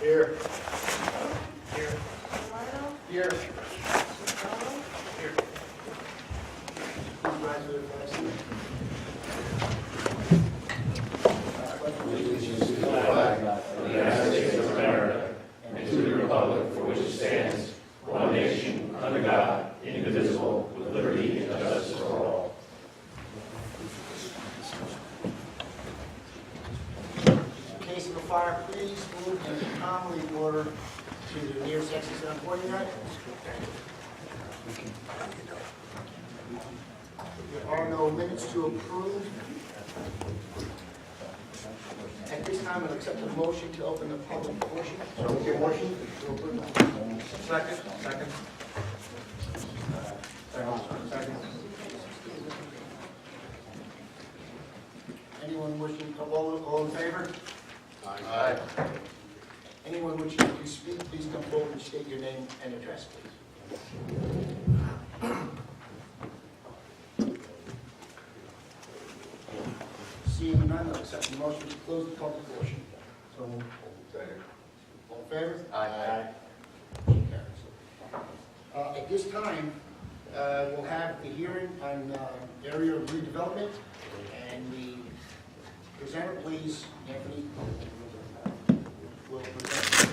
Here. Here. Here. Here. Please rise for the flag. Allegiance to the flag of the United States of America and to the republic for which it stands, one nation, under God, indivisible, with liberty and justice for all. In case of a fire, please move in calmly order to the nearest exit on 49. There are no minutes to approve. At this time, I'll accept a motion to open the public portion. So, okay, motion to open. Second. Second. Second. Anyone wishing to, all in favor? Aye. Anyone wishing to speak, please come forward and state your name and address, please. Seeing none, I'll accept the motion to close the public portion. So moved. Second. All in favor? Aye. Motion carries. At this time, we'll have the hearing on area of redevelopment, and the presenter, please, Anthony, will present.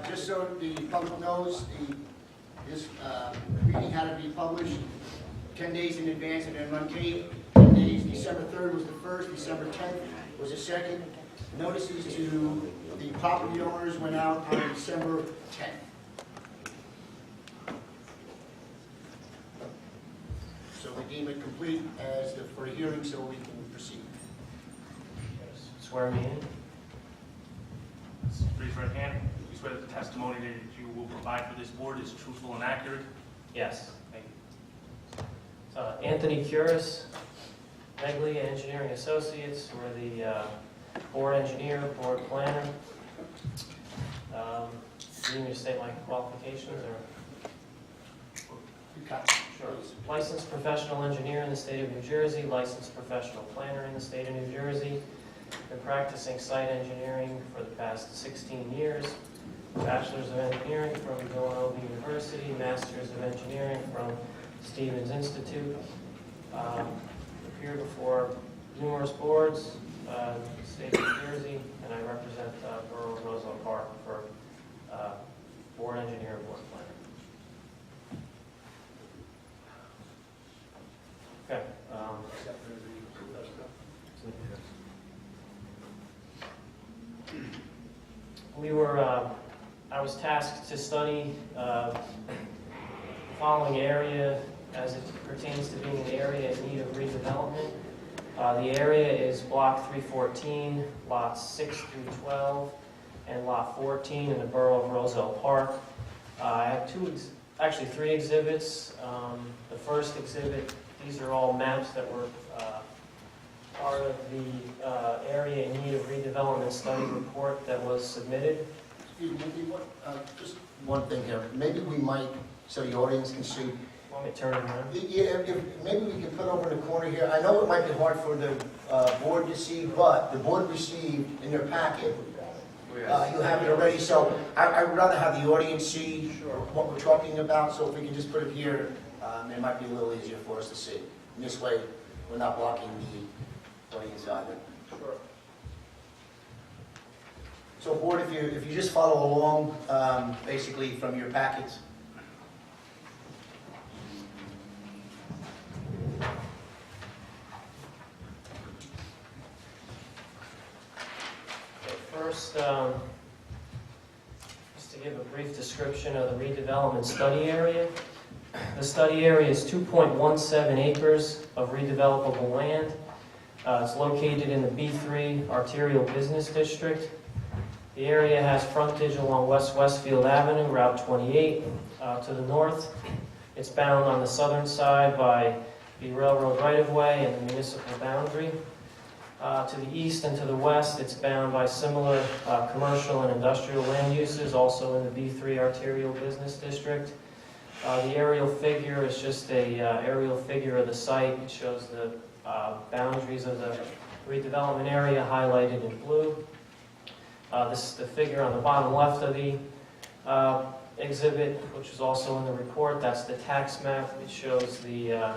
Just so the public knows, this meeting had to be published 10 days in advance and then run tape. 10 days, December 3rd was the first, December 10th was the second. Notices to the property owners went out on December 10th. So we deem it complete as for a hearing, so we can proceed. Swear me in. Raise your right hand. You swear that the testimony that you will provide for this board is truthful and accurate? Yes. Thank you. Anthony Curis, Meglia Engineering Associates. We're the board engineer, board planner. Do you need me to state my qualifications or? You got it. Sure. Licensed professional engineer in the state of New Jersey, licensed professional planner in the state of New Jersey. Been practicing site engineering for the past 16 years. Bachelor's of Engineering from Villanova University, Master's of Engineering from Stevens Institute. Appeared before numerous boards, state of New Jersey, and I represent Borough of Roselle Park for board engineer and board planner. Okay. I was tasked to study the following area as it pertains to being an area in need of redevelopment. The area is Block 314, lots 6 through 12, and Lot 14 in the Borough of Roselle Park. I have three exhibits. The first exhibit, these are all maps that were part of the area in need of redevelopment study report that was submitted. Excuse me, just one thing here. Maybe we might, so the audience can see. Want me to turn it around? Yeah, maybe we can put over in the corner here. I know it might be hard for the board to see, but the board received in their packet, you have it already, so I would rather have the audience see what we're talking about, so if we can just put it here, it might be a little easier for us to see. And this way, we're not blocking the audience either. Sure. So board, if you just follow along, basically from your packets. First, just to give a brief description of the redevelopment study area. The study area is 2.17 acres of redevelopable land. It's located in the B3 Arterial Business District. The area has frontage along West Westfield Avenue, Route 28. To the north, it's bound on the southern side by the railroad right-of-way and the municipal boundary. To the east and to the west, it's bound by similar commercial and industrial land uses, also in the B3 Arterial Business District. The aerial figure is just a aerial figure of the site. It shows the boundaries of the redevelopment area highlighted in blue. This is the figure on the bottom left of the exhibit, which is also in the report. That's the tax map. It shows the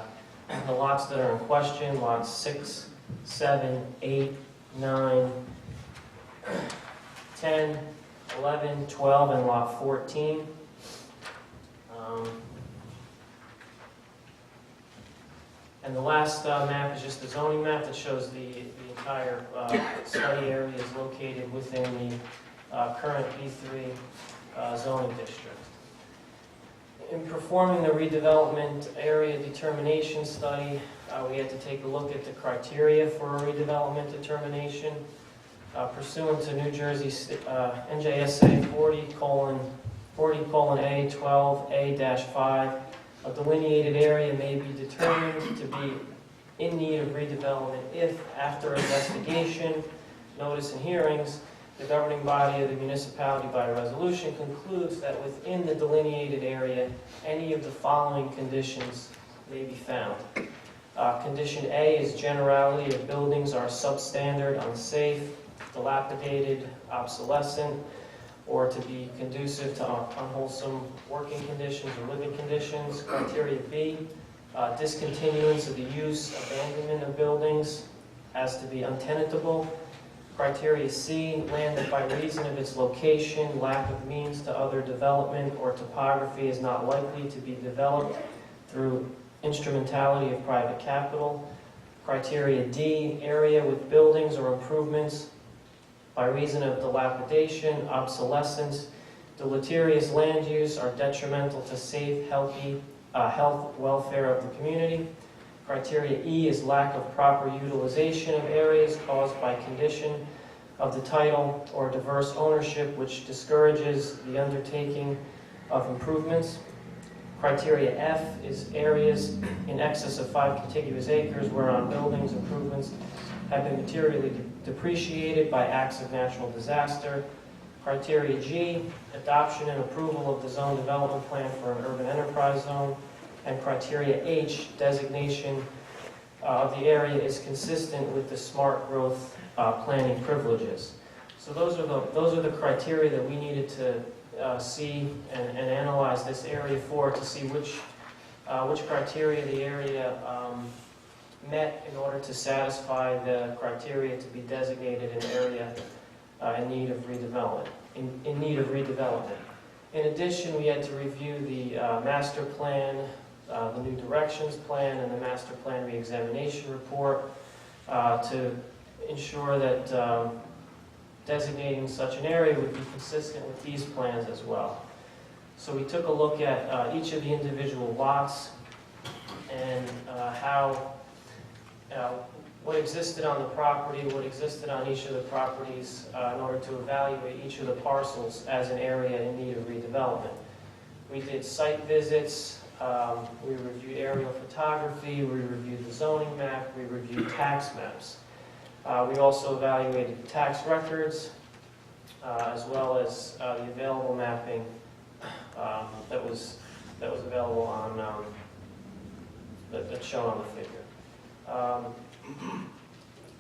lots that are in question, lots 6, 7, 8, 9, 10, 11, 12, and lot 14. And the last map is just the zoning map that shows the entire study area is located within the current B3 zoning district. In performing the redevelopment area determination study, we had to take a look at the criteria for a redevelopment determination. Pursuant to New Jersey NJSA 40:A 12A-5, a delineated area may be determined to be in need of redevelopment if, after investigation, notice, and hearings, the governing body of the municipality by resolution concludes that within the delineated area, any of the following conditions may be found. Condition A is generality of buildings are substandard, unsafe, dilapidated, obsolescent, or to be conducive to unwholesome working conditions or living conditions. Criteria B, discontinuance of the use, abandonment of buildings as to be untenable. Criteria C, land that by reason of its location, lack of means to other development, or topography is not likely to be developed through instrumentality of private capital. Criteria D, area with buildings or improvements by reason of dilapidation, obsolescence, deleterious land use are detrimental to safe, healthy health, welfare of the community. Criteria E is lack of proper utilization of areas caused by condition of the title or diverse ownership which discourages the undertaking of improvements. Criteria F is areas in excess of 5 contiguous acres whereon buildings, improvements have been materially depreciated by acts of natural disaster. Criteria G, adoption and approval of the zone development plan for an urban enterprise zone. And criteria H, designation of the area is consistent with the smart growth planning privileges. So those are the criteria that we needed to see and analyze this area for, to see which criteria the area met in order to satisfy the criteria to be designated an area in need of redevelopment. In addition, we had to review the master plan, the new directions plan, and the master plan reexamination report to ensure that designating such an area would be consistent with these plans as well. So we took a look at each of the individual lots and what existed on the property, what existed on each of the properties in order to evaluate each of the parcels as an area in need of redevelopment. We did site visits, we reviewed aerial photography, we reviewed the zoning map, we reviewed tax maps. We also evaluated tax records as well as the available mapping that was available on that's shown on the figure.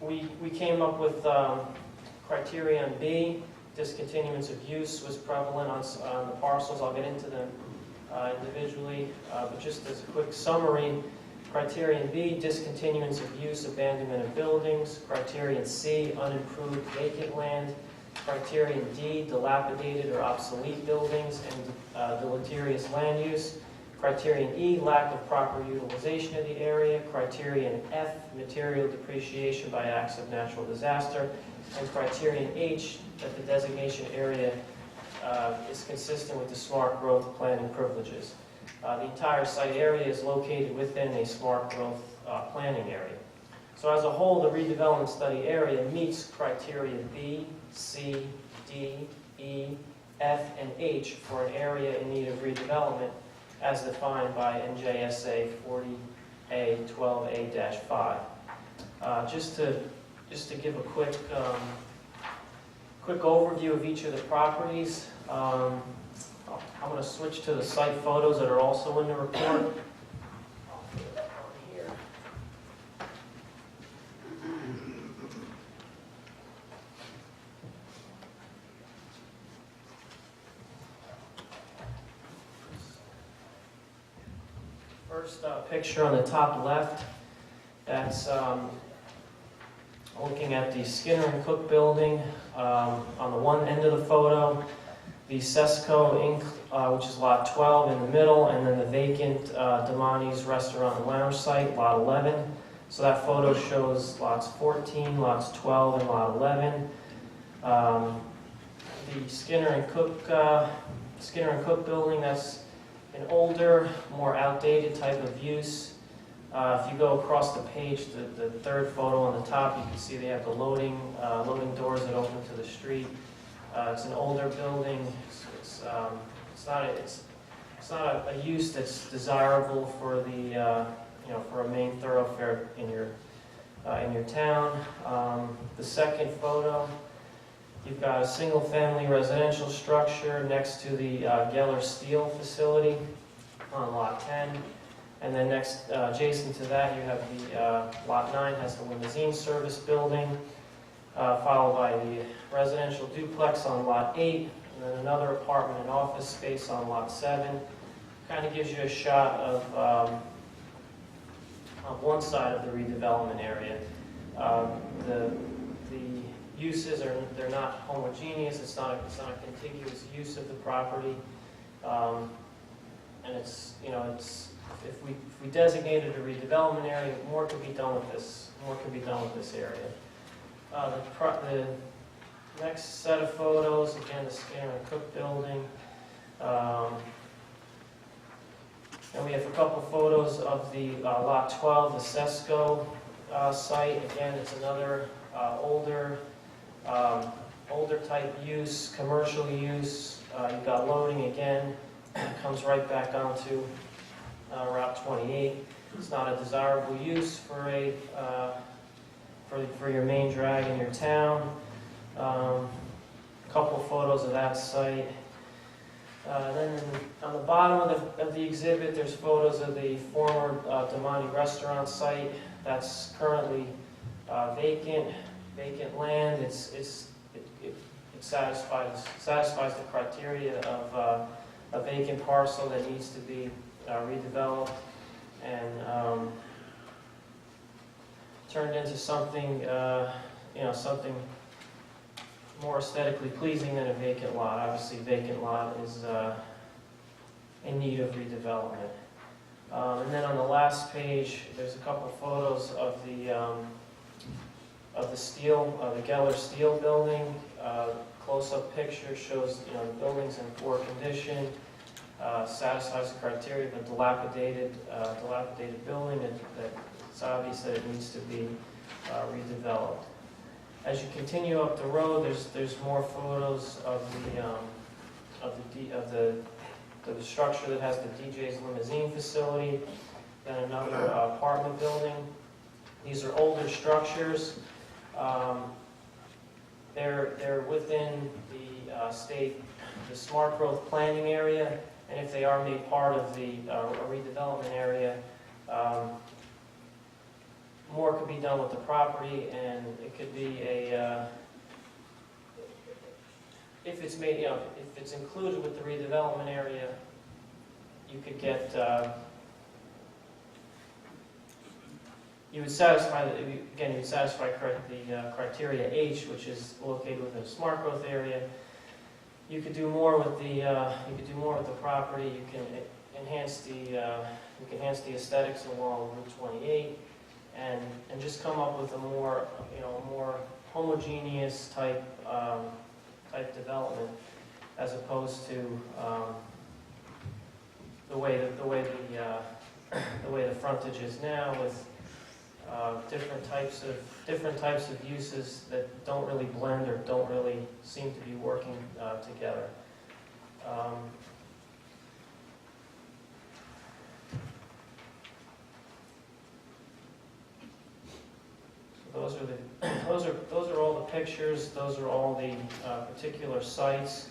We came up with criterion B. Discontinuance of use was prevalent on the parcels. I'll get into them individually, but just as a quick summary, criterion B, discontinuance of use, abandonment of buildings. Criterion C, unimproved vacant land. Criterion D, dilapidated or obsolete buildings and deleterious land use. Criterion E, lack of proper utilization of the area. Criterion F, material depreciation by acts of natural disaster. And criterion H, that the designation area is consistent with the smart growth planning privileges. The entire site area is located within a smart growth planning area. So as a whole, the redevelopment study area meets criteria B, C, D, E, F, and H for an area in need of redevelopment as defined by NJSA 40A 12A-5. Just to give a quick overview of each of the properties, I'm going to switch to the site photos that are also in the report. I'll put it up on here. first picture on the top left, that's looking at the Skinner and Cook building. On the one end of the photo, the Sesco Inc., which is lot 12 in the middle, and then the vacant Damani's Restaurant and Lounge site, lot 11. So that photo shows lots 14, lots 12, and lot 11. The Skinner and Cook building, that's an older, more outdated type of use. If you go across the page, the third photo on the top, you can see they have the loading doors that open to the street. It's an older building. It's not a use that's desirable for the for a main thoroughfare in your town. The second photo, you've got a single-family residential structure next to the Geller Steel facility on lot 10. And then next, adjacent to that, you have the lot 9 has the limousine service building, followed by the residential duplex on lot 8, and then another apartment and office space on lot 7. Kind of gives you a shot of one side of the redevelopment area. The uses they're not homogeneous. It's not a contiguous use of the property, and it's if we designated a redevelopment area, more could be done with this. More could be done with this area. The next set of photos, again, the Skinner and Cook building. And we have a couple photos of the lot 12, the Sesco site. Again, it's another older type use, commercial use. You've got loading again. Comes right back onto Route 28. It's not a desirable use for your main drag in your town. A couple photos of that site. Then on the bottom of the exhibit, there's photos of the former Damani restaurant site. That's currently vacant land. It satisfies the criteria of a vacant parcel that needs to be redeveloped and turned into something something more aesthetically pleasing than a vacant lot. Obviously, vacant lot is in need of redevelopment. And then on the last page, there's a couple photos of the Geller Steel building. Close-up picture shows the building's in poor condition. Satisfies the criteria of a dilapidated building. That it's obvious that it needs to be redeveloped. As you continue up the road, there's more photos of the structure that has the DJ's limousine facility, then another apartment building. These are older structures. They're within the smart growth planning area, and if they are made part of the redevelopment area, more could be done with the property, and it could be if it's made, if it's included with the redevelopment area, you could get, you would satisfy the criteria H, which is located within a smart growth area. You could do more with the property. You can enhance the aesthetics along Route 28. And just come up with a more homogeneous type development, as opposed to the way the frontage is now, with different types of uses that don't really blend or don't really seem to be working together. Those are all the pictures. Those are all the particular sites.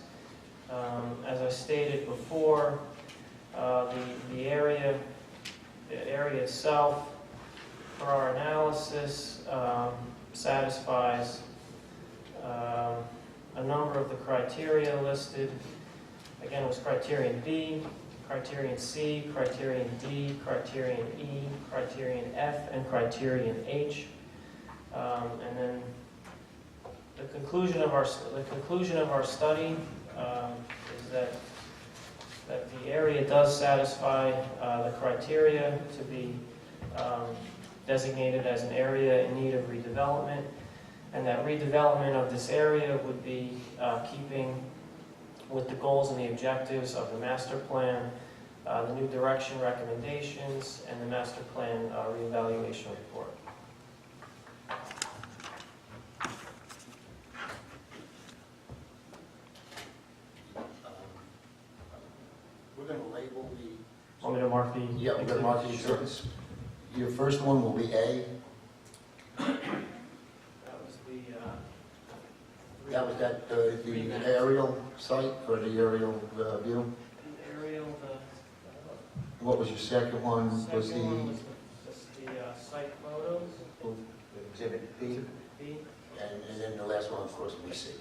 As I stated before, the area itself, for our analysis, satisfies a number of the criteria listed. Again, it was criterion B, criterion C, criterion D, criterion E, criterion F, and criterion H. And then the conclusion of our study is that the area does satisfy the criteria to be designated as an area in need of redevelopment, and that redevelopment of this area would be keeping with the goals and the objectives of the master plan, the new direction recommendations, and the master plan reevaluation report. We're going to label the... Want me to mark the... Yeah, we're going to mark the exhibits. Your first one will be A. That was the... That was the aerial site or the aerial view? Aerial, What was your second one? the Was second one the was the site photos. exhibit B? B. And then the last one, of course, will be C.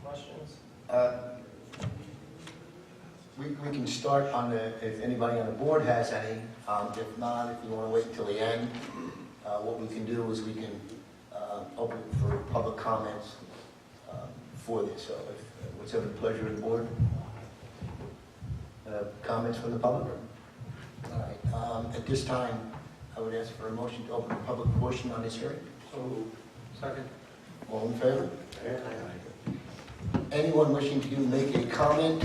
Questions? We can start on the, if anybody on the board has any. If not, if you want to wait until the end, what we can do is we can open for public comments for this. So whatever the pleasure of the board. Comments from the public? All right. At this time, I would ask for a motion to open the public portion on this hearing. So, second. All in favor? Anyone wishing to make a comment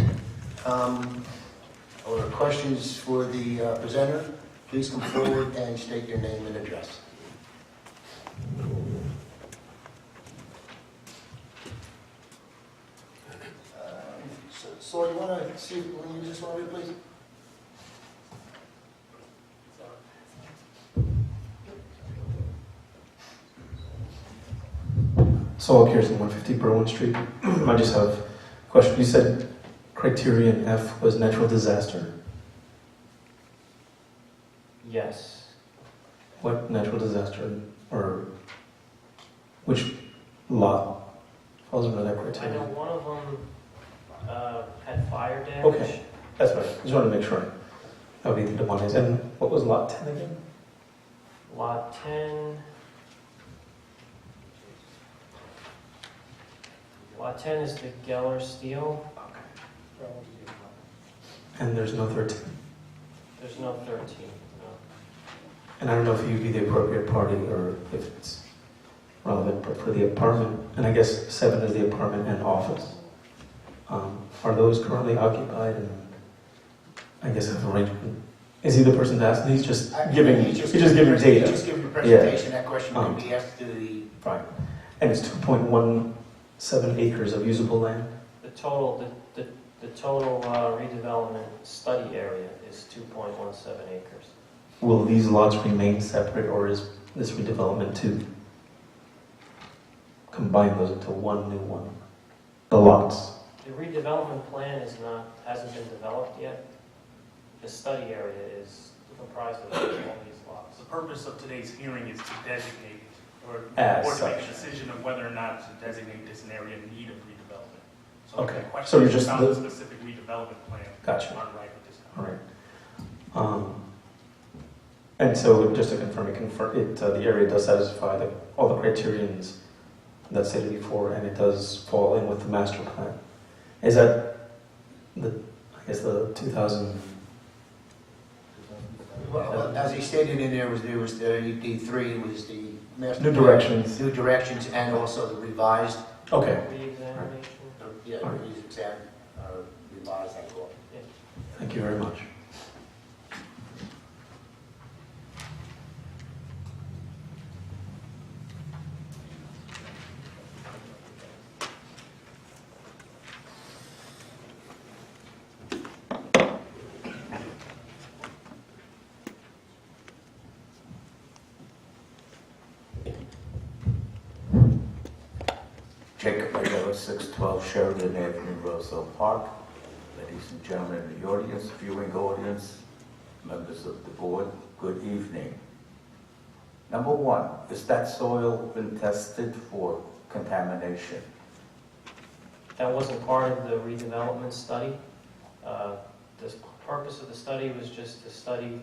or questions for the presenter, please come forward and state your name and address. So you want to see, when you just want to read, please? Saul Kearson, 150 Berwyn Street. I just have a question. You said criterion F was natural disaster. Yes. What natural disaster, or which lot falls under that I know criteria? one of them had fire damage. Okay, that's right. I just wanted to make sure. That would be the one is. And what was lot 10 again? Lot 10. Lot 10 is the Geller Steel. And there's no 13. There's no 13. No. And I don't know if you'd be the appropriate party or if it's relevant, but for the apartment, and I guess 7 is the apartment and office. Are those currently occupied? And I guess have arrangement. Is he the person to ask? He's just giving. He's just giving data. He's just giving the presentation. That question can be asked to the. Fine. And it's 2.17 acres of usable land. The total redevelopment study area is 2.17 acres. Will these lots remain separate, or is this redevelopment to combine those into one new one? The lots. The redevelopment plan hasn't been developed yet. The study area is comprised of all these lots. The purpose of today's hearing is to designate, or As to make a such. decision of whether or not to designate this an area in need of redevelopment. So Okay. the So question you're just about the- the specific redevelopment plan Gotcha. aren't right at this All time. right. And so, just to confirm, the area does satisfy all the criterions that stated before, and it does fall in with the master plan. Is that the 2000? Well, as he stated in there was the D3 was the master New plan, directions. new directions, and also the revised. Okay. Re-examination. Yeah, All right. revised. I call it. Thank you very much. Jacob Ayala, 612 Sheridan Avenue, Roselle Park. Ladies Ladies and gentlemen in the audience, viewing audience, members of the board, good evening. Number one, is that soil been tested for contamination? That wasn't part of the redevelopment study. The purpose of the study was just to study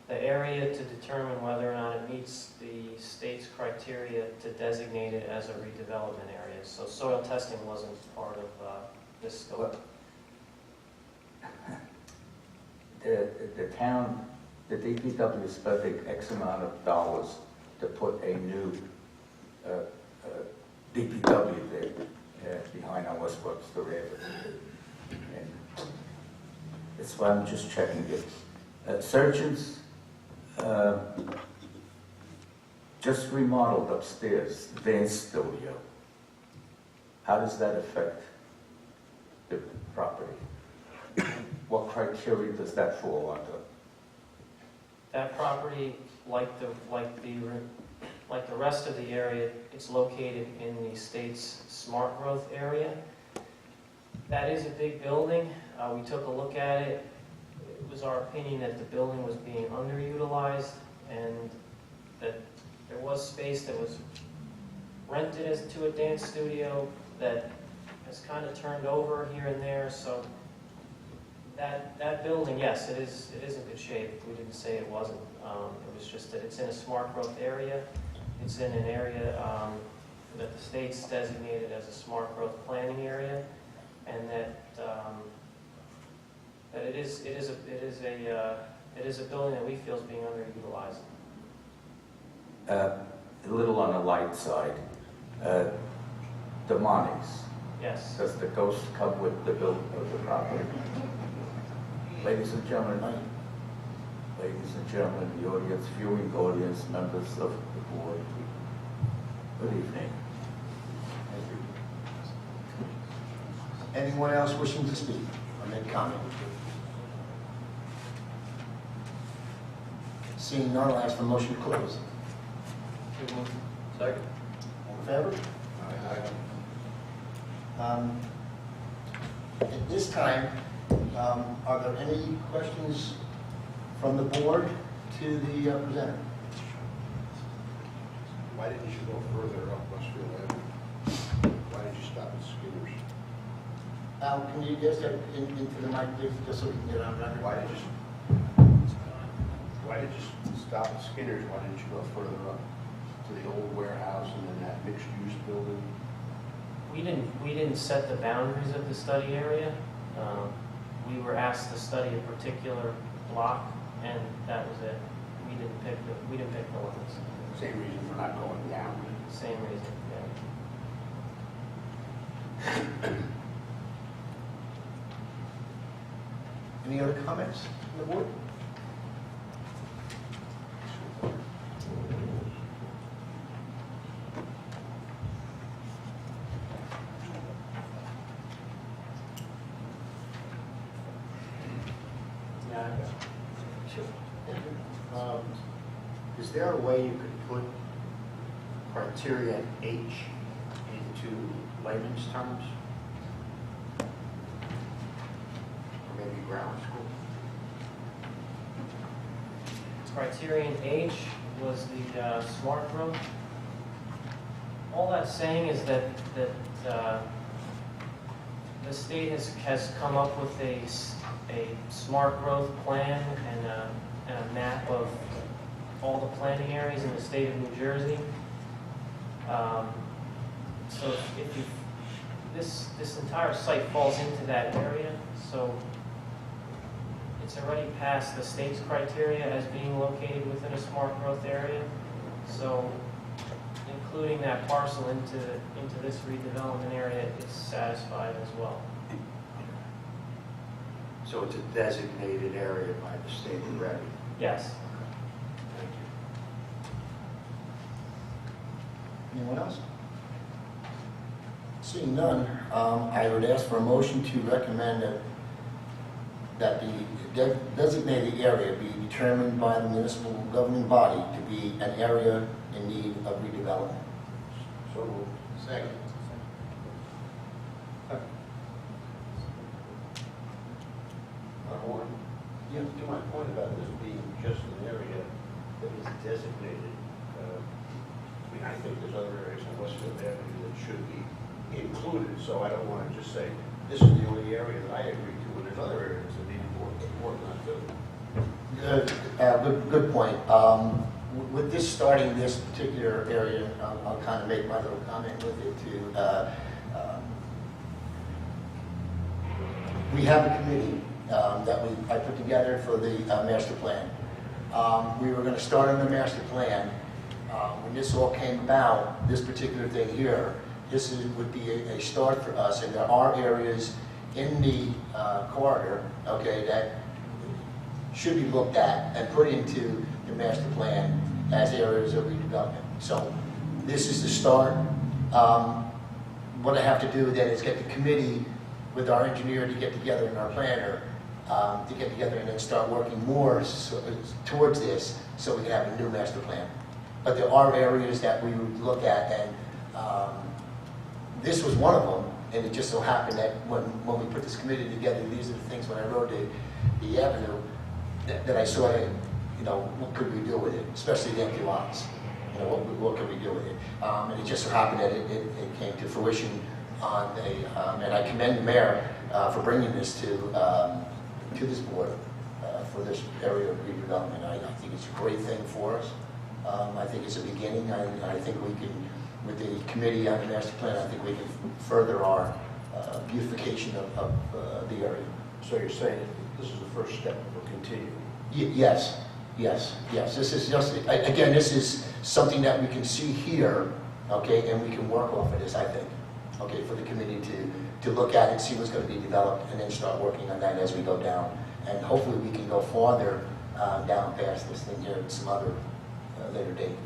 the area to determine whether or not it meets the state's criteria to designate it as a redevelopment area. So soil testing wasn't part of this scope. The town, the DPW is spending X amount of dollars to put a new DPW there behind our West Webster Avenue. And that's why I'm just checking it. Surgeons just remodeled upstairs, the dance studio. How does that affect the property? What criteria does that fall under? That property, like the rest of the area, it's located in the state's smart growth area. That is a big building. We took a look at it. It was our opinion that the building was being underutilized and that there was space that was rented to a dance studio that has kind of turned over here and there. So that building, yes, it is in good shape. We didn't say it wasn't. It was just that it's in a smart growth area. It's in an area that the state's designated as a smart growth planning area, and that it is a building that we feel is being underutilized. A little on the light side, demonics. Yes. Does the ghost come with the building of the property? Ladies and gentlemen, the audience, viewing audience, members of the board, good evening. Anyone else wishing to speak or make comment? Seeing none, I'll ask for a motion to close. Second. All in favor? At this time, are there any questions from the board to the presenter? Why didn't you go further up Westfield Avenue? Why did you stop at Skinner's? Al, can you just get into the mic, please, just so we can get on record? Why did you stop at Skinner's? Why didn't you go further up to the old warehouse and then that mixed-use building? We didn't set the boundaries of the study area. We were asked to study a particular block, and that was it. We didn't pick the limits. Same reason for not going down. Same reason. Yeah. Any other comments from the board? Is there a way you could put criteria H into layman's terms? Or maybe grammar school? Criterion H was the smart growth. All that's saying is that the state has come up with a smart growth plan and a map of all the planning areas in the state of New Jersey. So this entire site falls into that area, so it's already passed the state's criteria as being located within a smart growth area. So including that parcel into this redevelopment area is satisfied as well. So it's a designated area by the state already? Yes. Thank you. Anyone else? Seeing none, I would ask for a motion to recommend that the designated area be determined by the municipal governing body to be an area in need of redevelopment. So moved. Second. Westfield Avenue that should be included. So I don't want to just say, this is the only area that I agree to, and there's other areas that need more not to. Good point. With this starting this particular area, I'll kind of make my little comment with it too. We have a committee that I put together for the master plan. We were going to start on the master plan. When this all came about, this particular thing here, would be a start for us, and there are areas in the corridor, okay, that should be looked at and put into the master plan as areas of redevelopment. So this is the start. What I have to do then is get the committee with our engineer to get together and our planner to get together and then start working more towards this so we can have a new master plan. But there are areas that we would look at, and this was one of them, and it just so happened that when we put this committee together, these are the things when I wrote the avenue that I saw, what could we do with it, especially the empty lots. What could we do with it? And it just so happened that it came to fruition on and I commend the mayor for bringing this to this board for this area of redevelopment. I think it's a great thing for us. I think it's a beginning. I think we can, with the committee on the master plan, I think we can further our beautification of the area. So you're saying this is the first step, we'll continue? Yes. This is just, again, this is something that we can see here, okay, and we can work off of this, I think, okay, for the committee to look at it, see what's going to be developed, and then start working on that as we go down. And hopefully we can go farther down past this thing here at some other later date.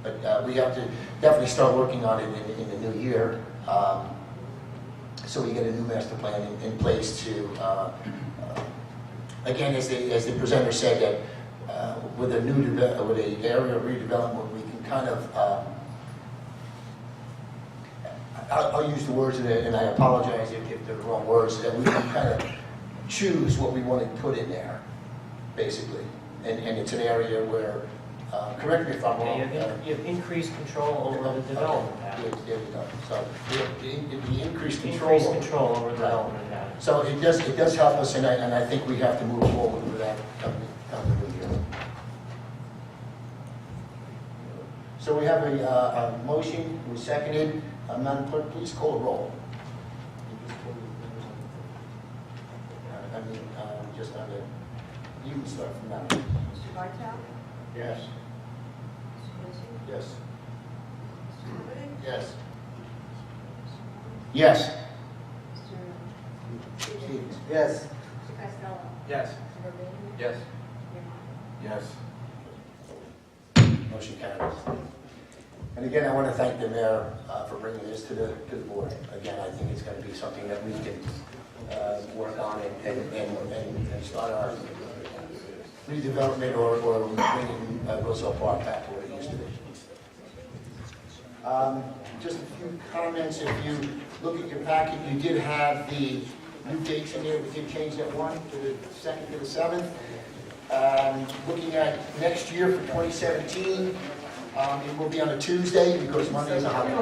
But we have to definitely start working on it in the new year, so we get a new master plan in place to, again, as the presenter said, that with a new with an area of redevelopment, we can kind of, I'll use the words, and I apologize if they're the wrong words, that we can kind of choose what we want to put in there, basically. And it's an area where, correct me if I'm wrong. You have increased control over the development pattern. There we go. So the increased control. Increased control over the development pattern. So it does help us, and I think we have to move forward with that coming new year. So we have a motion, we seconded. Madam Clerk, please call a roll. Just on the, you can start from now. Mr. Bartel? Yes. Mr. Ritchie? Yes. Mr. Lubin? Yes. Yes. Mr. Stevens? Yes. Mr. Costello? Yes. Mr. Rubin? Yes. Mayor Yes. Motion carries. And again, I want to thank the mayor for bringing this to the board. Again, I think it's going to be something that we can work on and start our redevelopment or bringing Roselle Park back to what it used to be. Just a few comments. If you look at your packet, you did have the new dates in there. We did change that one to the 2nd to the 7th. Looking at next year for 2017, it will be on a Tuesday because Monday is a holiday.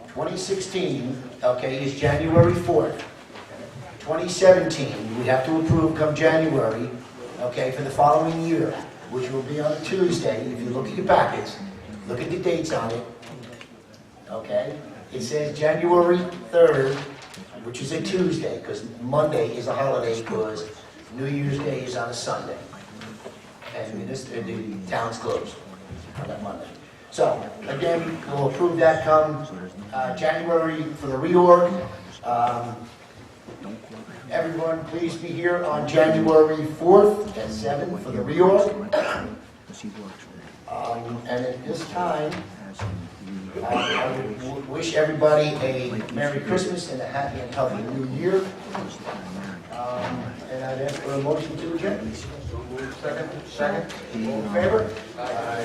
2016, okay, is January 4th. 2017, we have to approve come January, okay, for the following year, which will be on a Tuesday. If you look at your packets, look at the dates on it, okay? It says January 3rd, which is a Tuesday, because Monday is a holiday because New Year's Day is on a Sunday. And the town's closed on that Monday. So, again, we'll approve that come January for the reorg. Everyone, please be here on January 4th at 7 for the reorg. And at this time, I would wish everybody a Merry Christmas and a happy and healthy New Year. And I'd ask for a motion to adjourn. Second. All in favor? Aye.